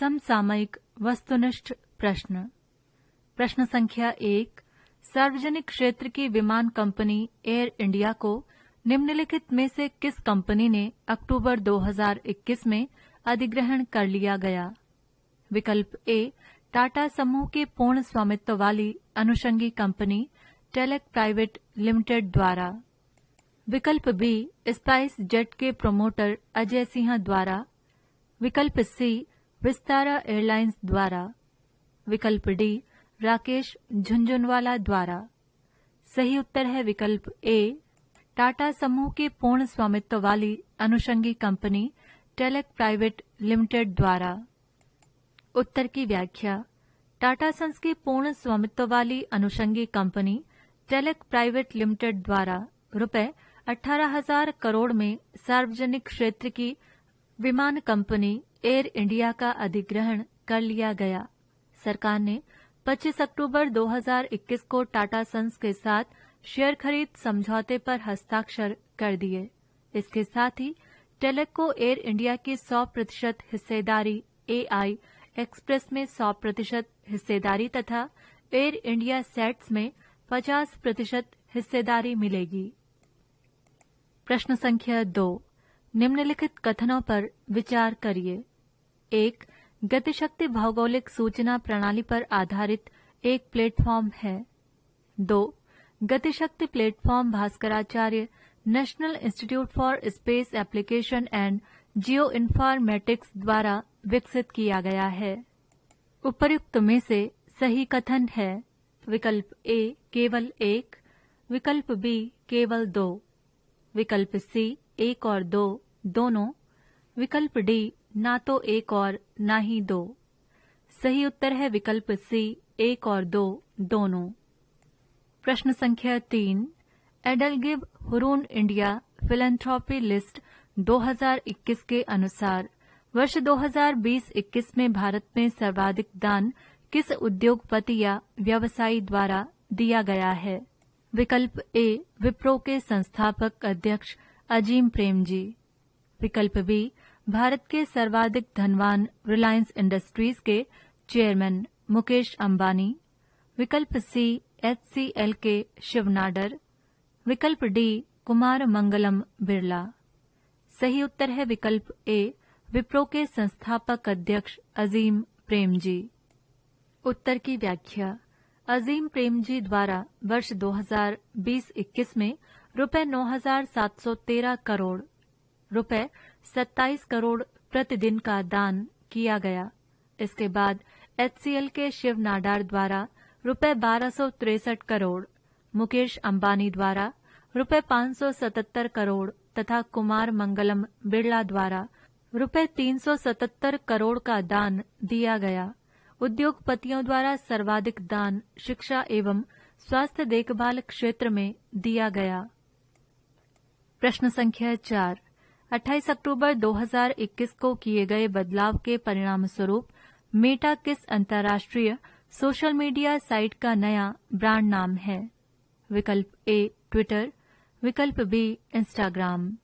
समसामयिक वस्तुनिष्ठ प्रश्न। प्रश्न संख्या 1। सार्वजनिक क्षेत्र की विमान कंपनी एयर इंडिया को निम्नलिखित में से किस कंपनी ने अक्टूबर 2021 में अधिग्रहण कर लिया गया? विकल्प ए, टाटा समूह की पूर्ण स्वामित्व वाली अनुषंगी कंपनी टेलेक प्राइवेट लिमिटेड द्वारा। विकल्प बी, स्पाइस जेट के प्रमोटर अजय सिंह द्वारा। विकल्प सी, विस्तारा एयरलाइंस द्वारा। विकल्प डी, राकेश झुंझुनवाला द्वारा। सही उत्तर है विकल्प ए, टाटा समूह की पूर्ण स्वामित्व वाली अनुषंगी कंपनी टेलेक प्राइवेट लिमिटेड द्वारा। उत्तर की व्याख्या। टाटा सन्स की पूर्ण स्वामित्व वाली अनुषंगी कंपनी टेलेक प्राइवेट लिमिटेड द्वारा रुपए 18,000 करोड़ में सार्वजनिक क्षेत्र की विमान कंपनी एयर इंडिया का अधिग्रहण कर लिया गया। सरकार ने 25 अक्टूबर 2021 को टाटा सन्स के साथ शेयर खरीद समझौते पर हस्ताक्षर कर दिए। इसके साथ ही टेलेक को एयर इंडिया की 100% हिस्सेदारी, एआई एक्सप्रेस में 100% हिस्सेदारी तथा एयर इंडिया सेट्स में 50% हिस्सेदारी मिलेगी। प्रश्न संख्या 2। निम्नलिखित कथनों पर विचार करिए। 1. गतिशक्ति भौगोलिक सूचना प्रणाली पर आधारित एक प्लेटफॉर्म है। 2. Gatishakti platform Bhaskaracharya national institute for space application and geo informatics द्वारा विकसित किया गया है। उपर्युक्त में से सही कथन है। विकल्प ए, केवल 1। विकल्प बी, केवल 2। विकल्प सी, 1 और 2 दोनों। विकल्प डी, ना तो 1 और ना ही 2। सही उत्तर है विकल्प सी, 1 और 2 दोनों। प्रश्न संख्या 3। EdelGive Hurun India philanthropy list 2021 के अनुसार वर्ष 2020-21 में भारत में सर्वाधिक दान किस उद्योगपति या व्यवसायी द्वारा दिया गया है? विकल्प ए, विप्रो के संस्थापक अध्यक्ष अजीम प्रेमजी। विकल्प बी, भारत के सर्वाधिक धनवान रिलायंस इंडस्ट्रीज के चेयरमैन मुकेश अंबानी। विकल्प सी, एचसीएल के शिव नाडर। विकल्प डी, कुमार मंगलम बिरला। सही उत्तर है विकल्प ए, विप्रो के संस्थापक अध्यक्ष अजीम प्रेमजी। उत्तर की व्याख्या। अजीम प्रेमजी द्वारा वर्ष 2020-21 में रुपए 9,713 करोड़, रुपए 27 करोड़ प्रतिदिन का दान किया गया। इसके बाद एचसीएल के शिव नाडार द्वारा रुपए 1263 करोड़, मुकेश अंबानी द्वारा रुपए 577 करोड़ तथा कुमार मंगलम बिरला द्वारा रुपए 377 करोड़ का दान दिया गया। उद्योगपतियों द्वारा सर्वाधिक दान शिक्षा एवं स्वास्थ्य देखभाल क्षेत्र में दिया गया। प्रश्न संख्या 4। 28 अक्टूबर 2021 को किए गए बदलाव के परिणाम स्वरूप मेटा किस अंतर्राष्ट्रीय सोशल मीडिया साइट का नया ब्रांड नाम है? विकल्प ए, ट्विटर। विकल्प बी, इंस्टाग्राम।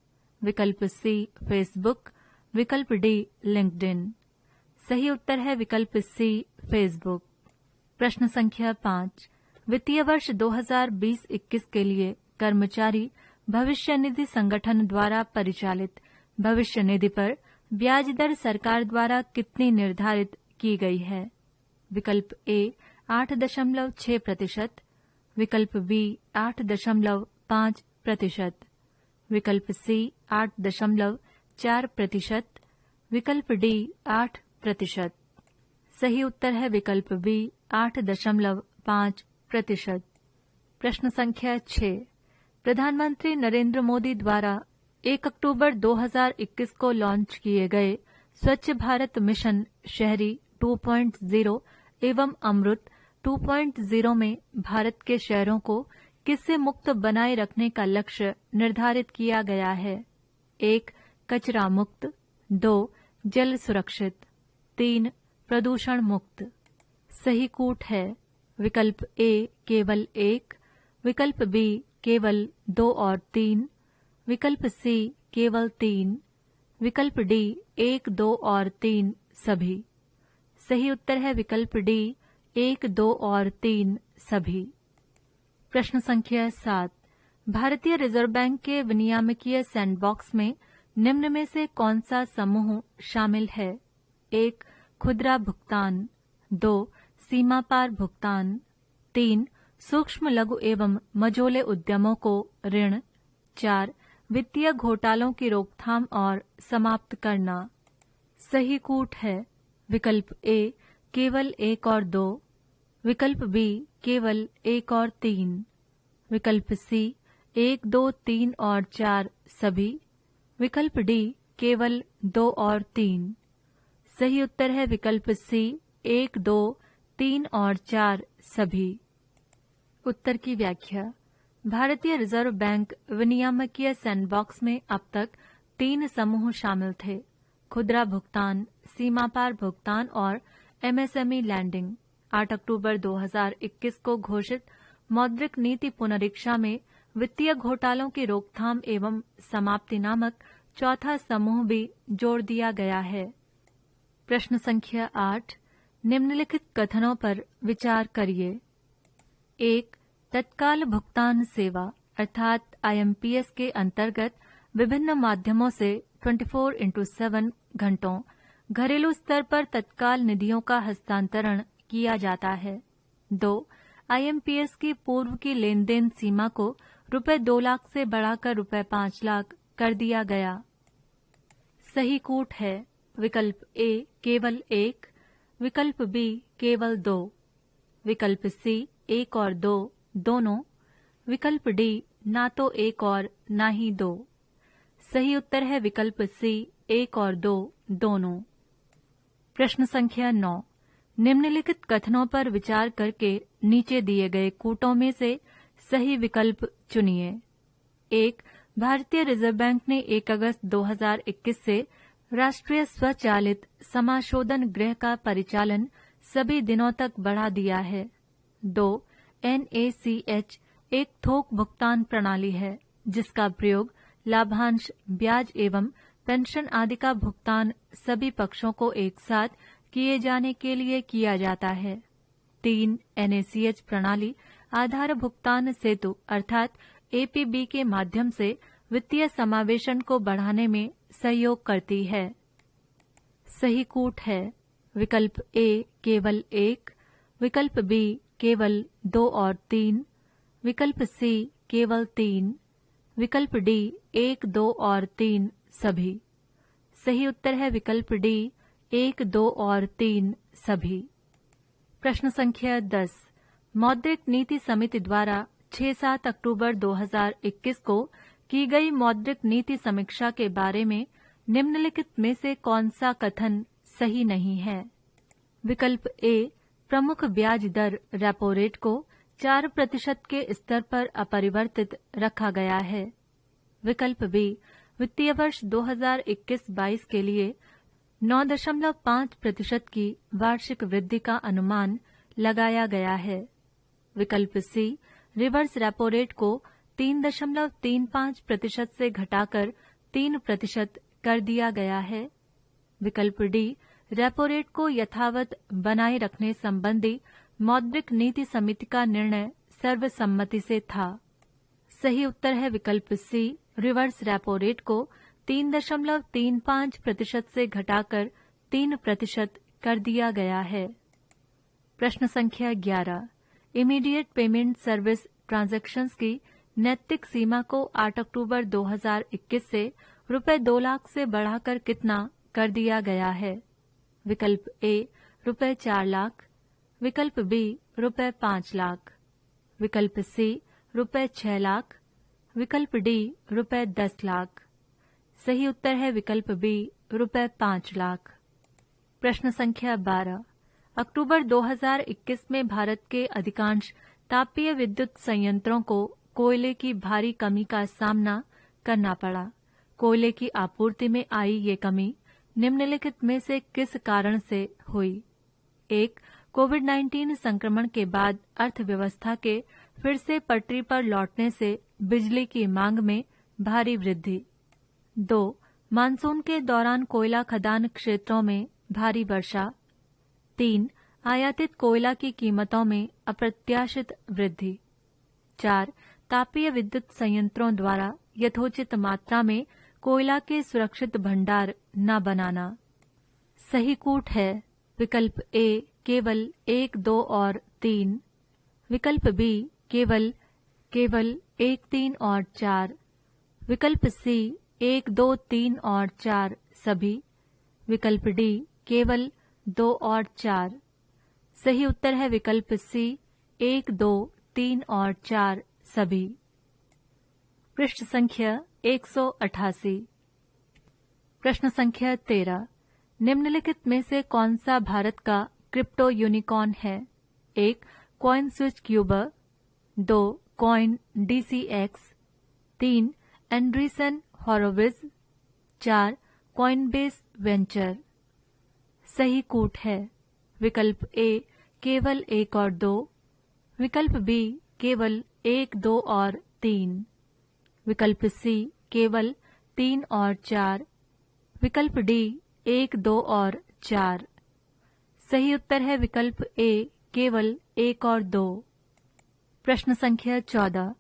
विकल्प सी, फेसबुक। विकल्प डी, लिंक्डइन। सही उत्तर है विकल्प सी, फेसबुक। प्रश्न संख्या 5। वित्तीय वर्ष 2020-21 के लिए कर्मचारी भविष्य निधि संगठन द्वारा परिचालित भविष्य निधि पर ब्याज दर सरकार द्वारा कितनी निर्धारित की गई है? विकल्प ए, 8.6%। विकल्प बी, 8.5%। विकल्प सी, 8.4%। विकल्प डी, 8%। सही उत्तर है विकल्प बी, 8.5%। प्रश्न संख्या 6। प्रधानमंत्री नरेंद्र मोदी द्वारा 1 अक्टूबर 2021 को लॉन्च किए गए स्वच्छ भारत मिशन शहरी 2.0 एवं अमृत 2.0 में भारत के शहरों को किससे मुक्त बनाए रखने का लक्ष्य निर्धारित किया गया है? 1. कचरा मुक्त। 2. जल सुरक्षित। 3. प्रदूषण मुक्त। सही कूट है। विकल्प ए, केवल 1। विकल्प बी, केवल 2 और 3। विकल्प सी, केवल 3। विकल्प डी, 1, 2 और 3 सभी। सही उत्तर है विकल्प डी 1, 2 और 3 सभी। प्रश्न संख्या 7, भारतीय रिजर्व बैंक के विनियामकीय सैंडबॉक्स में निम्न में से कौन सा समूह शामिल है? 1, खुदरा भुगतान, 2, सीमा पार भुगतान, 3, सूक्ष्म लघु एवं मझोले उद्यमों को ऋण, 4, वित्तीय घोटालों की रोकथाम और समाप्त करना। सही कूट है विकल्प ए केवल 1 और 2, विकल्प बी केवल 1 और 3, विकल्प सी 1, 2, 3 और 4 सभी, विकल्प डी केवल 2 और 3। सही उत्तर है विकल्प सी 1, 2, 3 और 4 सभी। उत्तर की व्याख्या। भारतीय रिजर्व बैंक विनियामकीय सैंडबॉक्स में अब तक 3 समूह शामिल थे: खुदरा भुगतान, सीमा पार भुगतान और एमएसएमई लैंडिंग। 8 अक्टूबर 2021 को घोषित मौद्रिक नीति पुनरीक्षा में वित्तीय घोटालों की रोकथाम एवं समाप्ति नामक चौथा समूह भी जोड़ दिया गया है। प्रश्न संख्या 8, निम्नलिखित कथनों पर विचार करिए। 1, तत्काल भुगतान सेवा अर्थात आईएमपीएस के अंतर्गत विभिन्न माध्यमों से 24x7 घंटों घरेलू स्तर पर तत्काल निधियों का हस्तांतरण किया जाता है। 2, आईएमपीएस की पूर्व की लेन देन सीमा को रुपए 2 लाख से बढ़ाकर रुपए 5 लाख कर दिया गया। सही कूट है विकल्प ए केवल 1, विकल्प बी केवल 2, विकल्प सी 1 और 2 दोनों, विकल्प डी ना तो 1 और ना ही 2। सही उत्तर है विकल्प सी 1 और 2 दोनों। प्रश्न संख्या 9, निम्नलिखित कथनों पर विचार करके नीचे दिए गए कूटों में से सही विकल्प चुनिए। 1, भारतीय रिजर्व बैंक ने 1 अगस्त 2021 से राष्ट्रीय स्वचालित समाशोधन गृह का परिचालन सभी दिनों तक बढ़ा दिया है। 2, NACH एक थोक भुगतान प्रणाली है जिसका प्रयोग लाभांश, ब्याज एवं पेंशन आदि का भुगतान सभी पक्षों को एक साथ किए जाने के लिए किया जाता है। 3, NACH प्रणाली आधार भुगतान सेतु अर्थात APB के माध्यम से वित्तीय समावेशन को बढ़ाने में सहयोग करती है। सही कूट है विकल्प ए केवल 1, विकल्प बी केवल 2 और 3, विकल्प सी केवल 3, विकल्प डी 1, 2 और 3 सभी। सही उत्तर है विकल्प डी 1, 2 और 3 सभी। प्रश्न संख्या 10, मौद्रिक नीति समिति द्वारा 6-7 अक्टूबर 2021 को की गई मौद्रिक नीति समीक्षा के बारे में निम्नलिखित में से कौन सा कथन सही नहीं है? विकल्प ए प्रमुख ब्याज दर रेपो रेट को 4% के स्तर पर अपरिवर्तित रखा गया है। विकल्प बी वित्तीय वर्ष 2021-22 के लिए 9.5% की वार्षिक वृद्धि का अनुमान लगाया गया है। विकल्प सी रिवर्स रेपो रेट को 3.35% से घटाकर 3% कर दिया गया है। विकल्प डी रेपो रेट को यथावत बनाए रखने संबंधी मौद्रिक नीति समिति का निर्णय सर्वसम्मति से था। सही उत्तर है विकल्प सी रिवर्स रेपो रेट को 3.35% से घटाकर 3% कर दिया गया है। प्रश्न संख्या 11, इमीडिएट पेमेंट सर्विस ट्रांजैक्शंस की नैतिक सीमा को 8 अक्टूबर 2021 से रुपए 2 लाख से बढ़ाकर कितना कर दिया गया है? विकल्प ए रुपए 4 लाख, विकल्प बी रुपए 5 लाख, विकल्प सी रुपए 6 लाख, विकल्प डी रुपए 10 लाख। सही उत्तर है विकल्प बी रुपए 5 लाख। प्रश्न संख्या 12, अक्टूबर 2021 में भारत के अधिकांश तापीय विद्युत संयंत्रों को कोयले की भारी कमी का सामना करना पड़ा। कोयले की आपूर्ति में आई ये कमी निम्नलिखित में से किस कारण से हुई? 1, कोविड-19 संक्रमण के बाद अर्थव्यवस्था के फिर से पटरी पर लौटने से बिजली की मांग में भारी वृद्धि। 2, मानसून के दौरान कोयला खदान क्षेत्रों में भारी वर्षा। 3. आयातित कोयला की कीमतों में अप्रत्याशित वृद्धि। 4. तापीय विद्युत संयंत्रों द्वारा यथोचित मात्रा में कोयला के सुरक्षित भंडार न बनाना। सही कूट है विकल्प ए केवल 1, 2 और 3, विकल्प बी केवल 1, 3 और 4, विकल्प सी 1, 2, 3 और 4 सभी, विकल्प डी केवल 2 और 4। सही उत्तर है विकल्प सी 1, 2, 3 और 4 सभी। पृष्ठ संख्या 188। प्रश्न संख्या 13। निम्नलिखित में से कौन सा भारत का क्रिप्टो यूनिकॉर्न है? 1. Coin switch क्यूबर, 2. Coin DCX, 3. एंड्रीसन हॉरोविज, 4. Coinbase venture. सही कूट है विकल्प ए केवल 1 और 2, विकल्प बी केवल 1, 2 और 3, विकल्प सी केवल 3 और 4, विकल्प डी 1, 2 और 4। सही उत्तर है विकल्प ए केवल 1 और 2। प्रश्न संख्या 14।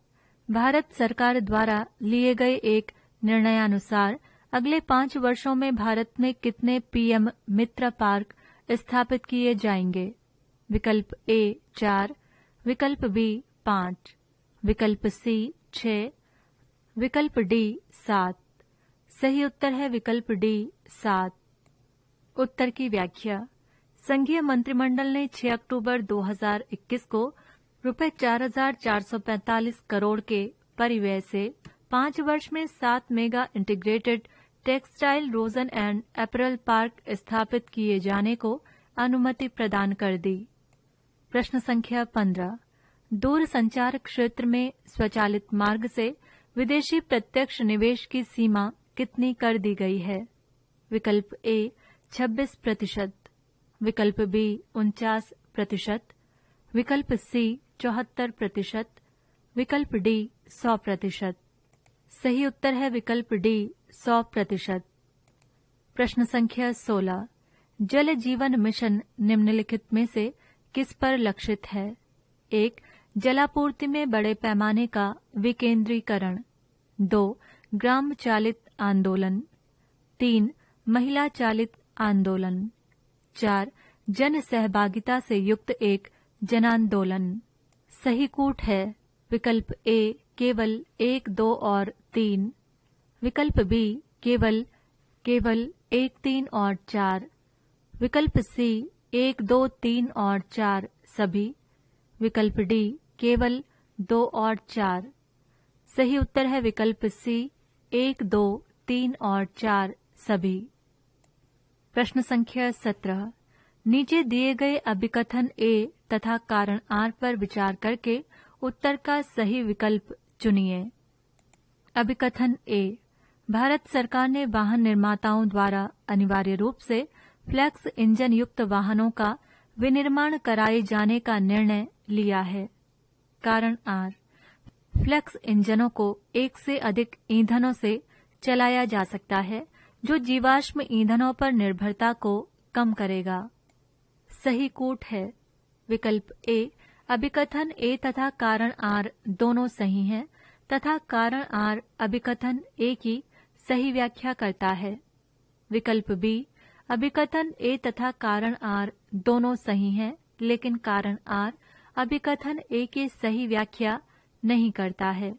भारत सरकार द्वारा लिए गए एक निर्णयानुसार अगले 5 वर्षों में भारत में कितने PM मित्र पार्क स्थापित किए जाएंगे? विकल्प ए 4, विकल्प बी 5, विकल्प सी 6, विकल्प डी 7। सही उत्तर है विकल्प डी 7। उत्तर की व्याख्या। संघीय मंत्रिमंडल ने 6 अक्टूबर 2021 को रुपए 4,445 करोड़ के परिव्यय से 5 वर्ष में 7 mega integrated textile region and apparel park स्थापित किए जाने को अनुमति प्रदान कर दी। प्रश्न संख्या 15। दूर संचार क्षेत्र में स्वचालित मार्ग से विदेशी प्रत्यक्ष निवेश की सीमा कितनी कर दी गई है? विकल्प ए 26%, विकल्प बी 49%, विकल्प सी 74%, विकल्प डी 100%। सही उत्तर है विकल्प डी 100%। प्रश्न संख्या 16। जल जीवन मिशन निम्नलिखित में से किस पर लक्षित है? 1. जलापूर्ति में बड़े पैमाने का विकेंद्रीकरण, 2. ग्राम चालित आंदोलन, 3. महिला चालित आंदोलन, 4. जन सहभागिता से युक्त एक जनांदोलन। सही कूट है विकल्प ए केवल 1, 2 और 3, विकल्प बी केवल 1, 3 और 4, विकल्प सी 1, 2, 3 और 4 सभी, विकल्प डी केवल 2 और 4। सही उत्तर है विकल्प सी 1, 2, 3 और 4 सभी। प्रश्न संख्या 17। नीचे दिए गए अभिकथन ए तथा कारण आर पर विचार करके उत्तर का सही विकल्प चुनिए। अभिकथन ए। भारत सरकार ने वाहन निर्माताओं द्वारा अनिवार्य रूप से फ्लैक्स इंजन युक्त वाहनों का विनिर्माण कराए जाने का निर्णय लिया है। कारण आर। फ्लैक्स इंजनों को एक से अधिक ईंधनों से चलाया जा सकता है जो जीवाश्म ईंधनों पर निर्भरता को कम करेगा। सही कूट है विकल्प ए। अभिकथन ए तथा कारण आर दोनों सही हैं तथा कारण आर अभिकथन ए की सही व्याख्या करता है। विकल्प बी। अभिकथन ए तथा कारण आर दोनों सही हैं लेकिन कारण आर अभिकथन ए की सही व्याख्या नहीं करता है।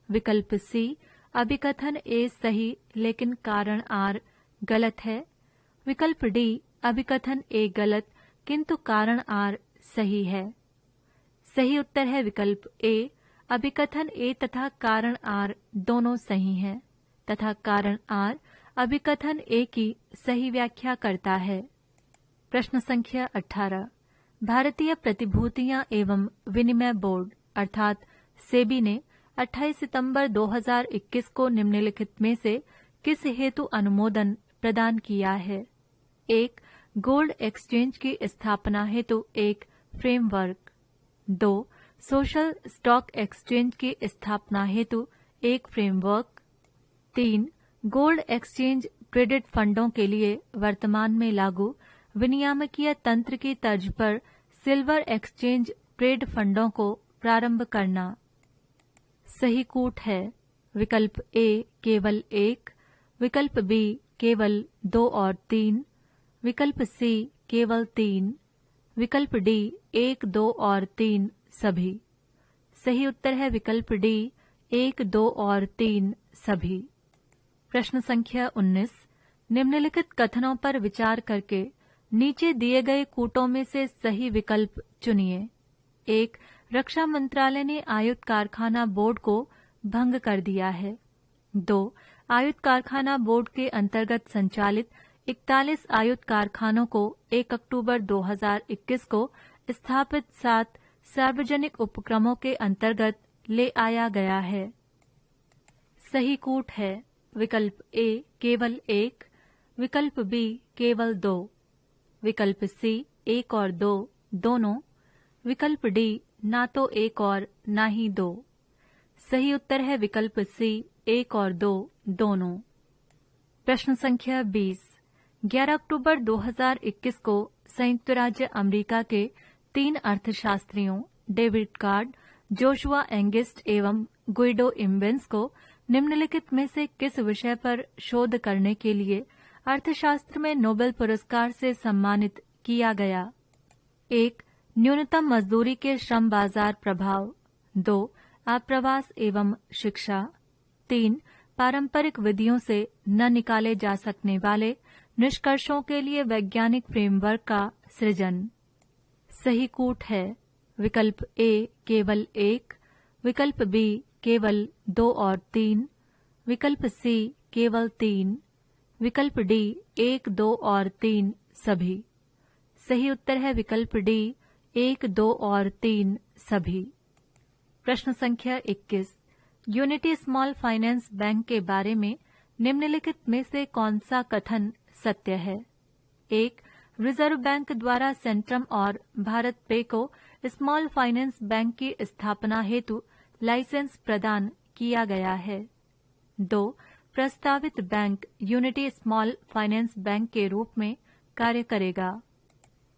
विकल्प सी। अभिकथन ए सही लेकिन कारण आर गलत है। विकल्प डी। अभिकथन ए गलत किंतु कारण आर सही है। सही उत्तर है विकल्प ए। अभिकथन ए तथा कारण आर दोनों सही हैं तथा कारण आर अभिकथन ए की सही व्याख्या करता है। प्रश्न संख्या 18। भारतीय प्रतिभूतियां एवं विनिमय बोर्ड अर्थात सेबी ने 28 सितंबर 2021 को निम्नलिखित में से किस हेतु अनुमोदन प्रदान किया है? 1. गोल्ड एक्सचेंज की स्थापना हेतु एक फ्रेमवर्क, 2. सोशल स्टॉक एक्सचेंज की स्थापना हेतु एक फ्रेमवर्क, 3. गोल्ड एक्सचेंज क्रेडिट फंडों के लिए वर्तमान में लागू विनियामकीय तंत्र की तर्ज पर सिल्वर एक्सचेंज ट्रेड फंडों को प्रारंभ करना। सही कूट है विकल्प ए केवल 1, विकल्प बी केवल 2 और 3, विकल्प सी केवल 3, विकल्प डी 1, 2 और 3 सभी। सही उत्तर है विकल्प डी 1, 2 और 3 सभी। प्रश्न संख्या 19, निम्नलिखित कथनों पर विचार करके नीचे दिए गए कूटों में से सही विकल्प चुनिए। 1. रक्षा मंत्रालय ने आयुध कारखाना बोर्ड को भंग कर दिया है। 2. आयुध कारखाना बोर्ड के अंतर्गत संचालित 41 आयुध कारखानों को 1 अक्टूबर 2021 को स्थापित 7 सार्वजनिक उपक्रमों के अंतर्गत ले आया गया है। सही कूट है विकल्प ए केवल 1, विकल्प बी केवल 2, विकल्प सी 1 और 2 दोनों, विकल्प डी ना तो 1 और ना ही 2। सही उत्तर है विकल्प सी 1 और 2 दोनों। प्रश्न संख्या 20, 11 अक्टूबर 2021 को संयुक्त राज्य अमेरिका के 3 अर्थशास्त्रियों डेविड कार्ड, जोशुआ एंगिस्ट एवं गुइडो इम्बेंस को निम्नलिखित में से किस विषय पर शोध करने के लिए अर्थशास्त्र में नोबेल पुरस्कार से सम्मानित किया गया। 1. न्यूनतम मजदूरी के श्रम बाजार प्रभाव। 2. आप्रवास एवं शिक्षा। 3. पारंपरिक विधियों से न निकाले जा सकने वाले निष्कर्षों के लिए वैज्ञानिक फ्रेमवर्क का सृजन। सही कूट है विकल्प ए केवल 1, विकल्प बी केवल 2 और 3, विकल्प सी केवल 3, विकल्प डी 1, 2 और 3 सभी। सही उत्तर है विकल्प डी 1, 2 और 3 सभी। प्रश्न संख्या 21, यूनिटी स्मॉल फाइनेंस बैंक के बारे में निम्नलिखित में से कौन सा कथन सत्य है। 1. रिजर्व बैंक द्वारा सेंट्रम और भारत पे को स्मॉल फाइनेंस बैंक की स्थापना हेतु लाइसेंस प्रदान किया गया है। 2. प्रस्तावित bank unity small finance bank के रूप में कार्य करेगा।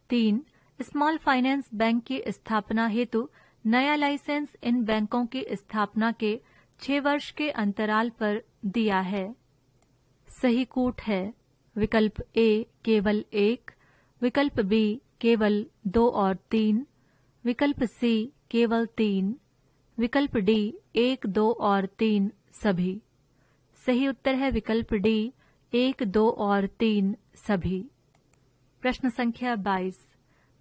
3. स्मॉल फाइनेंस बैंक की स्थापना हेतु नया लाइसेंस इन बैंकों की स्थापना के 6 वर्ष के अंतराल पर दिया है। सही कूट है विकल्प ए केवल 1, विकल्प बी केवल 2 और 3, विकल्प सी केवल 3, विकल्प डी 1, 2 और 3 सभी। सही उत्तर है विकल्प डी 1, 2 और 3 सभी। प्रश्न संख्या 22,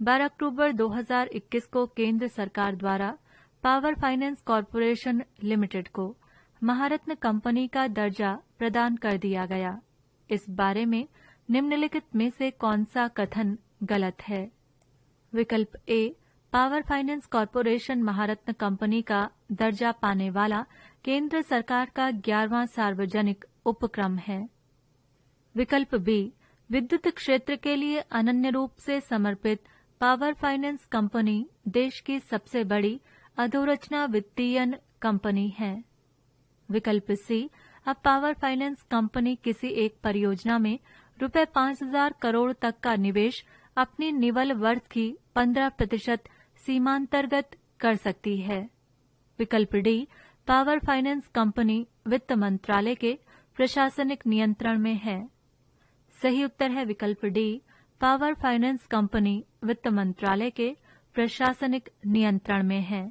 12 अक्टूबर 2021 को केंद्र सरकार द्वारा पावर फाइनेंस कॉर्पोरेशन लिमिटेड को महारत्न कंपनी का दर्जा प्रदान कर दिया गया। इस बारे में निम्नलिखित में से कौन सा कथन गलत है। विकल्प ए, पावर फाइनेंस कॉर्पोरेशन महारत्न कंपनी का दर्जा पाने वाला केंद्र सरकार का 11वां सार्वजनिक उपक्रम है। विकल्प बी, विद्युत क्षेत्र के लिए अनन्य रूप से समर्पित पावर फाइनेंस कंपनी देश की सबसे बड़ी अधोरचना वित्तीयन कंपनी है। विकल्प सी, अब पावर फाइनेंस कंपनी किसी एक परियोजना में रुपए 5,000 करोड़ तक का निवेश अपनी निवल वर्थ की 15% सीमांतर्गत कर सकती है। विकल्प डी, पावर फाइनेंस कंपनी वित्त मंत्रालय के प्रशासनिक नियंत्रण में है। सही उत्तर है विकल्प डी, पावर फाइनेंस कंपनी वित्त मंत्रालय के प्रशासनिक नियंत्रण में है।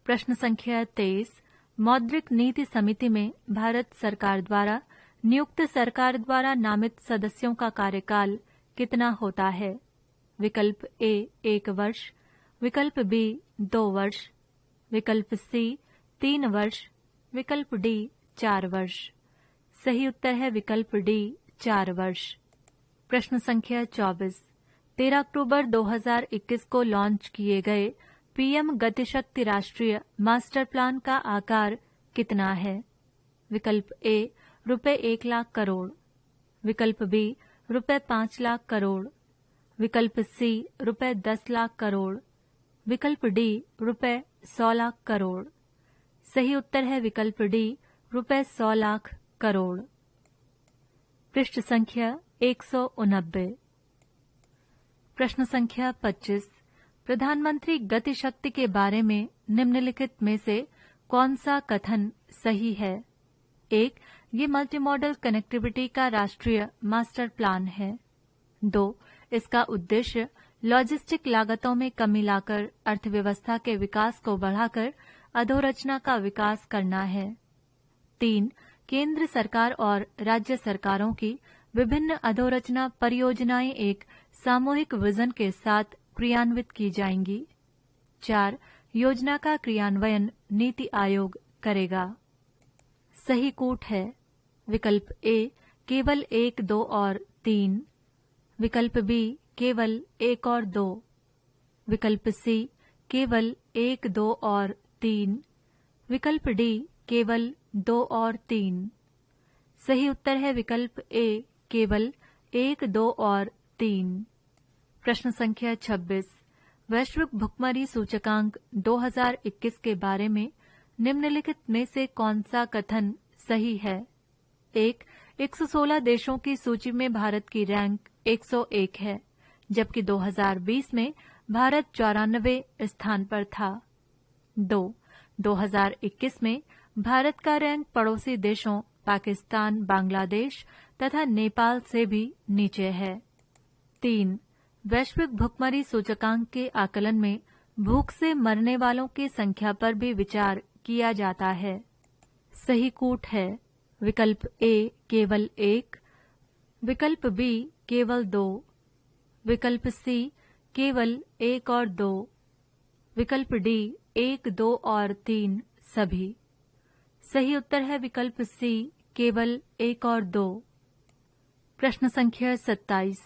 प्रश्न संख्या 23, मौद्रिक नीति समिति में भारत सरकार द्वारा नियुक्त सरकार द्वारा नामित सदस्यों का कार्यकाल कितना होता है। विकल्प ए 1 वर्ष, विकल्प बी 2 वर्ष, विकल्प सी 3 वर्ष, विकल्प डी 4 वर्ष। सही उत्तर है विकल्प डी 4 वर्ष। प्रश्न संख्या 24, 13 अक्टूबर 2021 को लॉन्च किए गए पीएम गतिशक्ति राष्ट्रीय मास्टर प्लान का आकार कितना है। विकल्प ए, रुपए 1 लाख करोड़, विकल्प बी रुपए 5 लाख करोड़, विकल्प सी रुपए 10 लाख करोड़, विकल्प डी रुपए 100 लाख करोड़। सही उत्तर है विकल्प डी, रुपए 100 लाख करोड़। पृष्ठ संख्या 189, प्रश्न संख्या 25 प्रधानमंत्री गति शक्ति के बारे में निम्नलिखित में से कौन सा कथन सही है? 1. ये मल्टी मॉडल कनेक्टिविटी का राष्ट्रीय मास्टर प्लान है। 2. इसका उद्देश्य लॉजिस्टिक लागतों में कमी लाकर अर्थव्यवस्था के विकास को बढ़ाकर अधोरचना का विकास करना है। 3. केंद्र सरकार और राज्य सरकारों की विभिन्न अधोरचना परियोजनाएं एक सामूहिक विजन के साथ क्रियान्वित की जाएंगी। 4. योजना का क्रियान्वयन नीति आयोग करेगा। सही कूट है विकल्प ए केवल 1, 2 और 3, विकल्प बी केवल 1 और 2, विकल्प सी केवल 1, 2 और 3, विकल्प डी केवल 2 और 3। सही उत्तर है विकल्प ए केवल 1, 2 और 3। प्रश्न संख्या 26 वैश्विक भुखमरी सूचकांक 2021 के बारे में निम्नलिखित में से कौन सा कथन सही है? 1. 116 देशों की सूची में भारत की रैंक 101 है, जबकि 2020 में भारत 94 स्थान पर था। 2. 2021 में भारत का रैंक पड़ोसी देशों पाकिस्तान, बांग्लादेश तथा नेपाल से भी नीचे है। 3. वैश्विक भुखमरी सूचकांक के आकलन में भूख से मरने वालों की संख्या पर भी विचार किया जाता है। सही कूट है विकल्प ए केवल 1, विकल्प बी केवल 2, विकल्प सी केवल 1 और 2, विकल्प डी 1, 2 और 3 सभी। सही उत्तर है विकल्प सी केवल 1 और 2। प्रश्न संख्या 27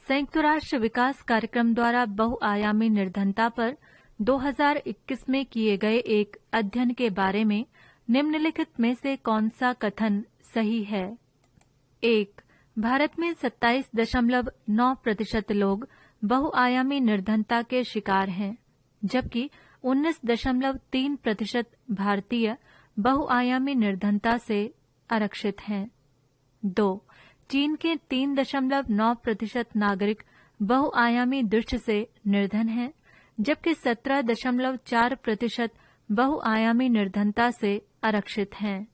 संयुक्त राष्ट्र विकास कार्यक्रम द्वारा बहुआयामी निर्धनता पर 2021 में किए गए एक अध्ययन के बारे में निम्नलिखित में से कौन सा कथन सही है? 1. भारत में 27.9% लोग बहुआयामी निर्धनता के शिकार हैं, जबकि 19.3% भारतीय बहुआयामी निर्धनता से आरक्षित हैं। 2. चीन के 3.9% नागरिक बहुआयामी दृष्टि से निर्धन हैं, जबकि 17.4% बहुआयामी निर्धनता से आरक्षित हैं।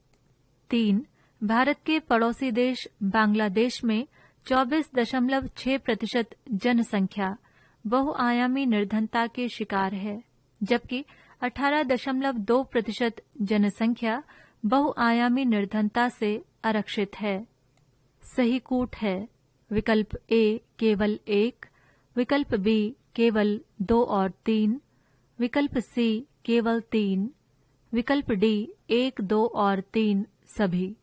3. भारत के पड़ोसी देश बांग्लादेश में 24.6% जनसंख्या बहुआयामी निर्धनता के शिकार है, जबकि 18.2% जनसंख्या बहुआयामी निर्धनता से आरक्षित है। सही कूट है विकल्प ए केवल 1, विकल्प बी केवल 2 और 3, विकल्प सी केवल 3, विकल्प डी 1, 2 और 3 सभी।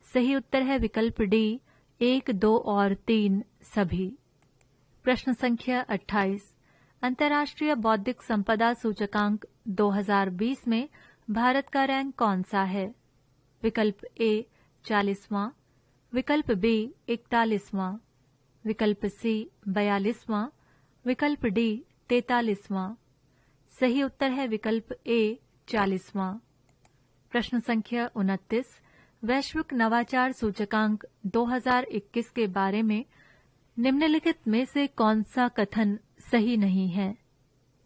सही उत्तर है विकल्प डी 1, 2 और 3 सभी। प्रश्न संख्या 28 अंतर्राष्ट्रीय बौद्धिक संपदा सूचकांक 2020 में भारत का रैंक कौन सा है? विकल्प ए 40वां, विकल्प बी 41वां, विकल्प सी 42वां, विकल्प डी 43वां। सही उत्तर है विकल्प ए 40वां। प्रश्न संख्या 29 वैश्विक नवाचार सूचकांक 2021 के बारे में निम्नलिखित में से कौन सा कथन सही नहीं है?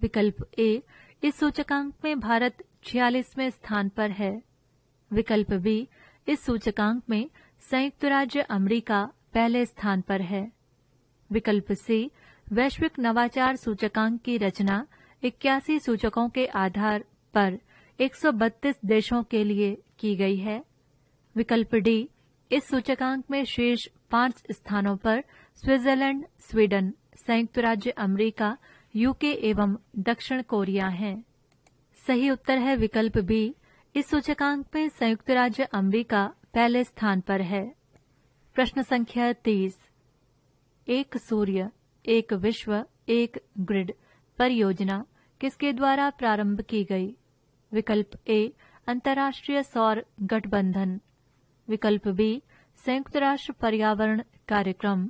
विकल्प ए इस सूचकांक में भारत 46वें स्थान पर है, विकल्प बी इस सूचकांक में संयुक्त राज्य अमेरिका पहले स्थान पर है, विकल्प सी वैश्विक नवाचार सूचकांक की रचना 81 सूचकों के आधार पर 132 देशों के लिए की गई है, विकल्प डी इस सूचकांक में शीर्ष 5 स्थानों पर स्विट्जरलैंड, स्वीडन, संयुक्त राज्य अमेरिका, यूके एवं दक्षिण कोरिया हैं। सही उत्तर है विकल्प बी इस सूचकांक में संयुक्त राज्य अमेरिका पहले स्थान पर है। प्रश्न संख्या 30 एक सूर्य, एक विश्व, एक ग्रिड परियोजना किसके द्वारा प्रारंभ की गई? विकल्प ए अंतर्राष्ट्रीय सौर गठबंधन, विकल्प बी संयुक्त राष्ट्र पर्यावरण कार्यक्रम,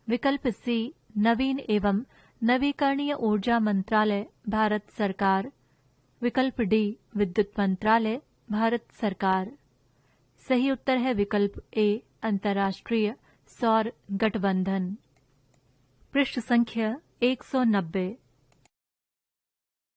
विकल्प सी नवीन एवं नवीकरणीय ऊर्जा मंत्रालय भारत सरकार, विकल्प डी विद्युत मंत्रालय भारत सरकार। सही उत्तर है विकल्प ए अंतर्राष्ट्रीय सौर गठबंधन। पृष्ठ संख्या 190।